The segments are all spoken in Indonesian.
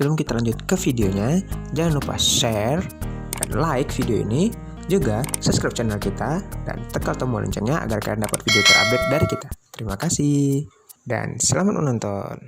sebelum kita lanjut ke videonya, jangan lupa share dan like video ini, juga subscribe channel kita dan tekan tombol loncengnya agar kalian dapat video terupdate dari kita. Terima kasih dan selamat menonton.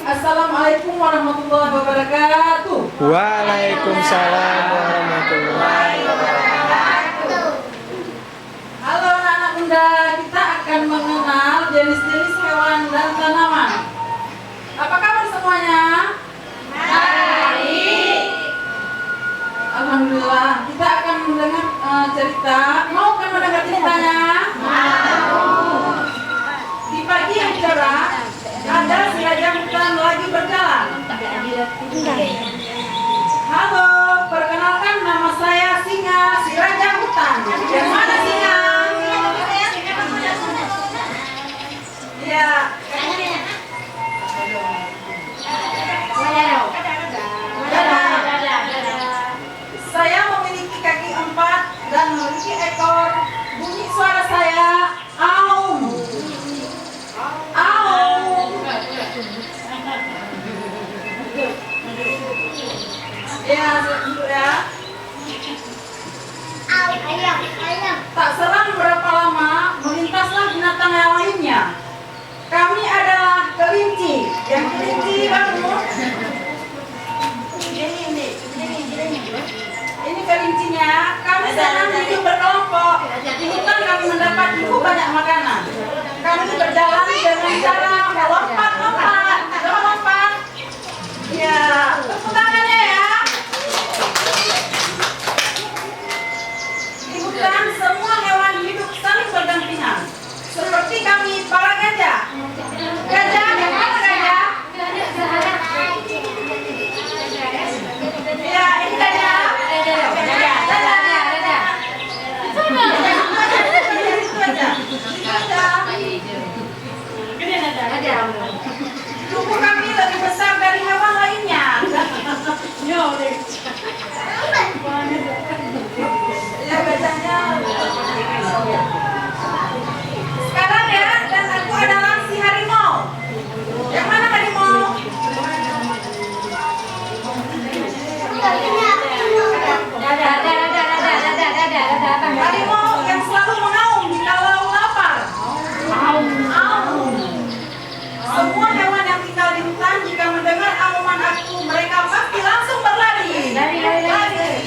Assalamualaikum warahmatullahi wabarakatuh. Waalaikumsalam warahmatullahi wabarakatuh. Halo anak bunda, kita akan mengenal jenis-jenis hewan dan tanaman. Apa kabar semuanya? Baik. Alhamdulillah. Kita akan mendengar cerita. Mau kan mendengar ceritanya? Mau. Di pagi yang cerah, ada si raja hutan lagi berjalan. Halo, perkenalkan nama saya Singa, si raja hutan. Yang mana Singa? Iya. Saya memiliki kaki 4 dan memiliki ekor. Bunyi suara saya aum. Aum. Ya, ya. Tak selang berapa lama, melintaslah binatang yang lainnya. Kami adalah kelinci. Yang kelinci bangun. Ini kelincinya. Kami senang hidup berkelompok. Di hutan kami mendapat cukup banyak makanan. Kami berjalan dengan cara melompat-lompat. Coba lompat. Ya, tepuk tangannya ya. Di hutan semua hewan hidup saling berdampingan. Seperti kami para gajah. Gajah, yang mana gajah? Ya, ini gajah. Tubuh kami lebih besar dari hewan lainnya. Ya, gajahnya. Sekarang ya, dan aku adalah si harimau. Yang mana harimau? Harimau yang selalu mengaum kalau lapar. Aum. Semua hewan yang tinggal di hutan jika mendengar auman aku, mereka pasti langsung berlari. Lari.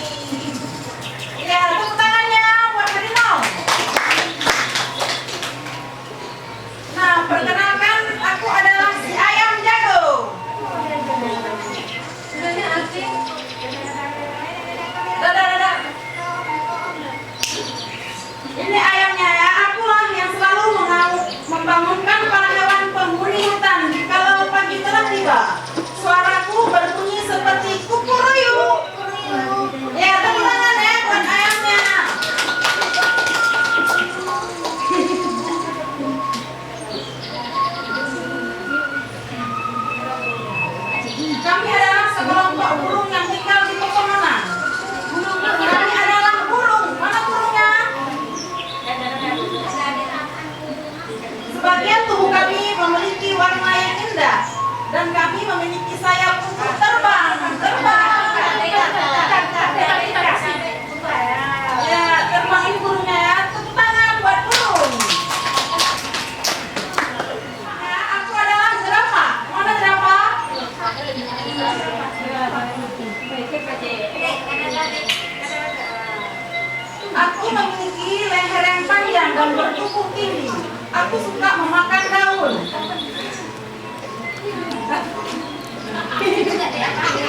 Aku memiliki leher yang panjang dan bertubuh tinggi. Aku suka memakan daun.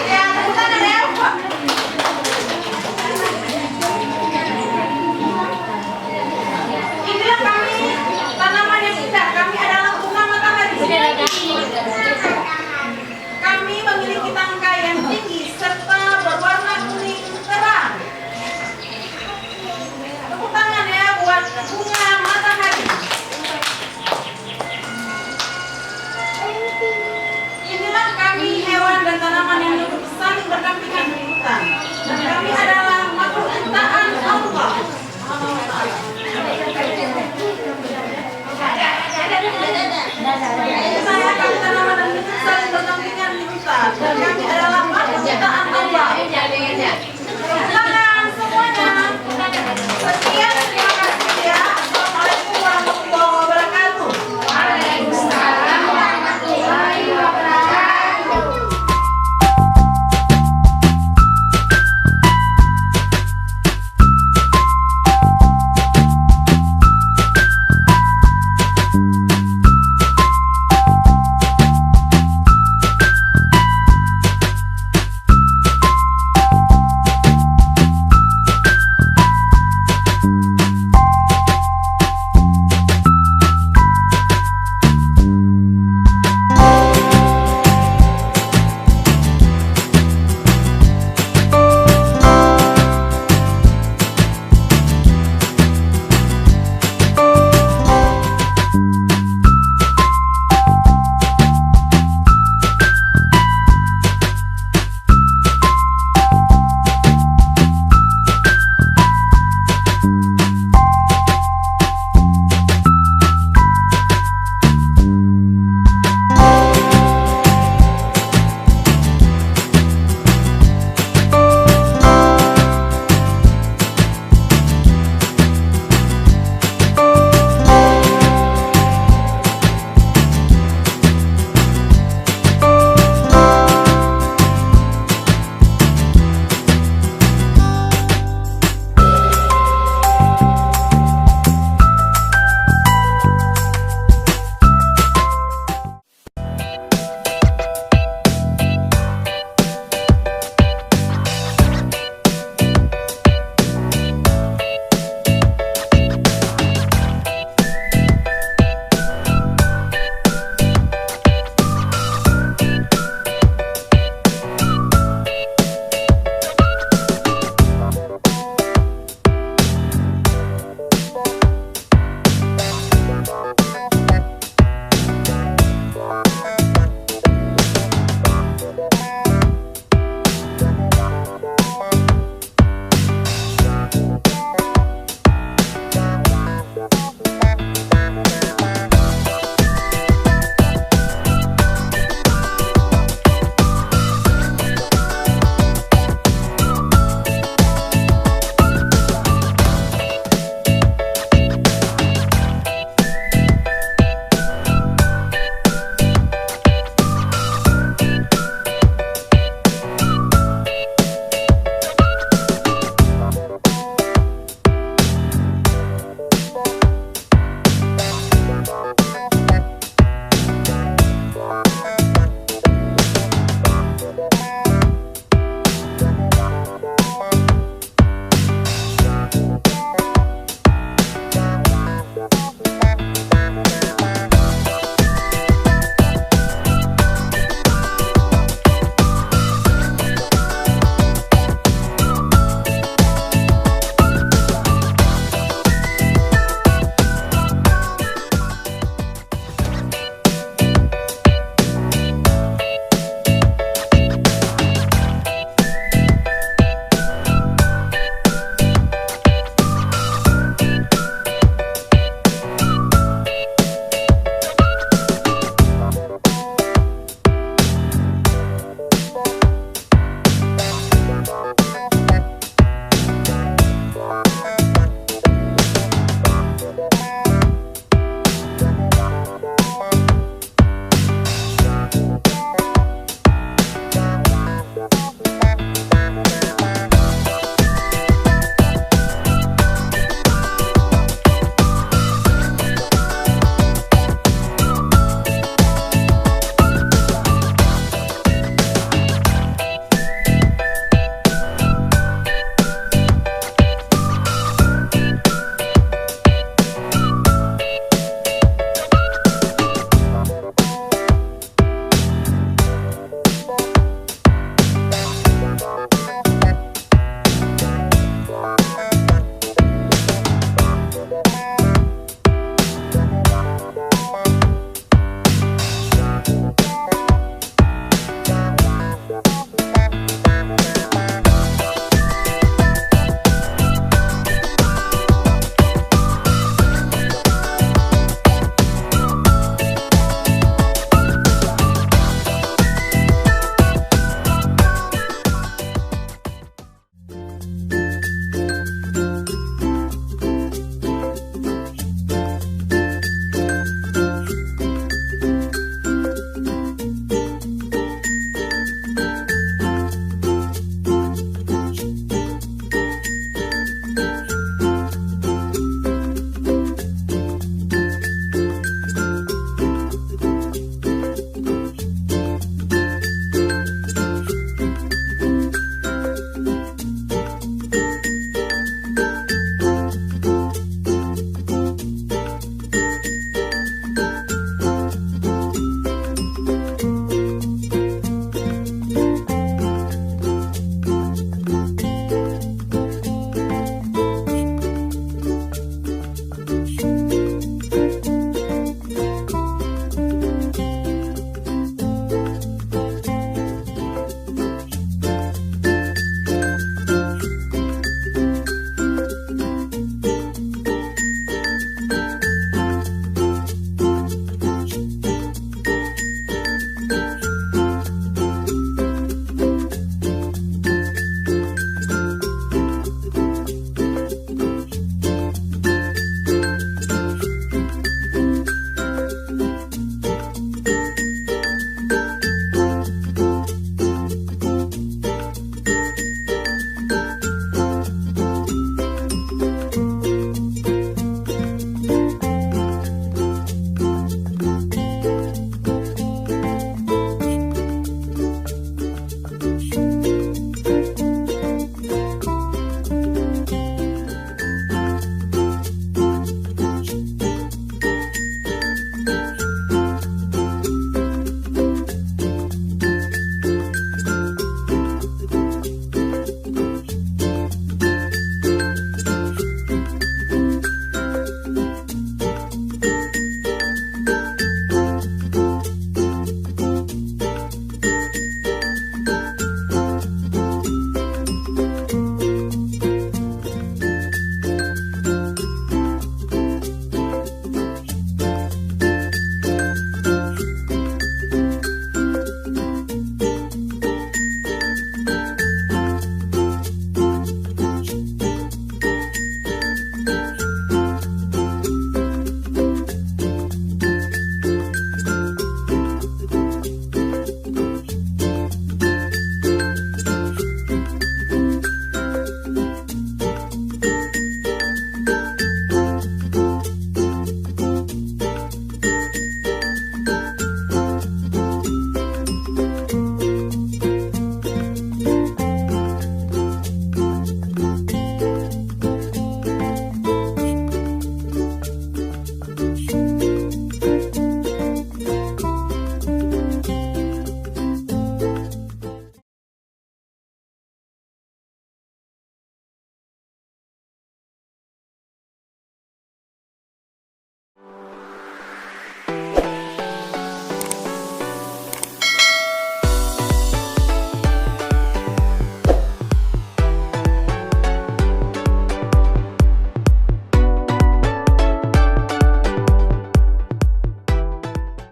Ya, bukan ada apa?